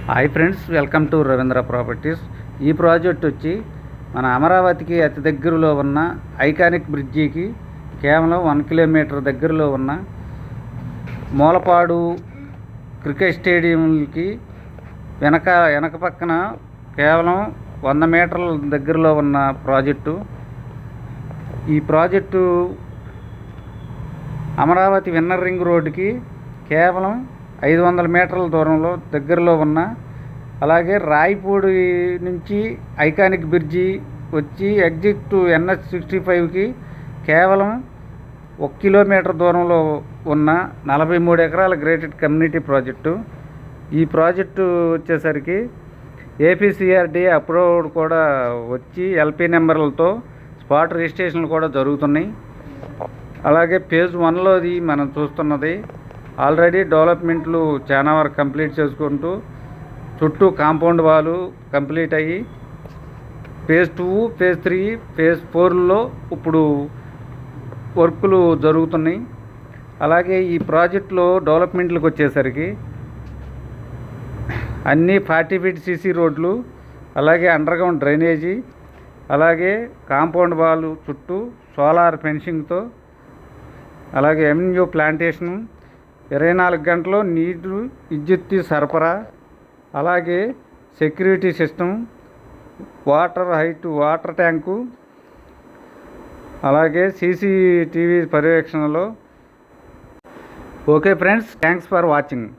Hi friends, welcome to Ravindra properties. ఈ project వచ్చి మన అమరావతికి అతి దగ్గరలో ఉన్న ఐకానిక్ బ్రిడ్జికి కేవలం 1 కిలోమీటర్ దగ్గరలో ఉన్న మూలపాడు క్రికెట్ స్టేడియంకి వెనక పక్కన కేవలం 100 మీటర్ల దగ్గరలో ఉన్న ప్రాజెక్టు. ఈ ప్రాజెక్టు అమరావతి విన్నర్ రింగ్ రోడ్డుకి కేవలం 500 మీటర్ల దూరంలో దగ్గరలో ఉన్న, అలాగే రాయపూడి నుంచి ఐకానిక్ బ్రిడ్జి వచ్చి ఎగ్జిట్ NH65కి కేవలం 1 కిలోమీటర్ దూరంలో ఉన్న 43 ఎకరాల గ్రేటెడ్ కమ్యూనిటీ ప్రాజెక్టు. ఈ ప్రాజెక్టు వచ్చేసరికి APCRD అప్రూవ్డ్ కూడా వచ్చి LP నెంబర్లతో స్పాట్ రిజిస్ట్రేషన్లు కూడా జరుగుతున్నాయి. అలాగే ఫేజ్ 1లోది మనం చూస్తున్నది ఆల్రెడీ డెవలప్మెంట్లు చాలా వరకు కంప్లీట్ చేసుకుంటూ చుట్టూ కాంపౌండ్ వాలు కంప్లీట్ అయ్యి ఫేజ్ 2, ఫేజ్ 3, ఫేజ్ 4లో ఇప్పుడు వర్కులు జరుగుతున్నాయి. అలాగే ఈ ప్రాజెక్టులో డెవలప్మెంట్లకు వచ్చేసరికి అన్నీ 40 ఫీట్ CC రోడ్లు, అలాగే అండర్గ్రౌండ్ డ్రైనేజీ, అలాగే కాంపౌండ్ వాల్ చుట్టూ సోలార్ ఫెన్సింగ్తో, అలాగే MU ప్లాంటేషను, 24 గంటలు నీరు విద్యుత్ సరఫరా, అలాగే సెక్యూరిటీ సిస్టమ్, వాటర్ ట్యాంకు, అలాగే CCTV పర్యవేక్షణలో. Okay friends, thanks for watching.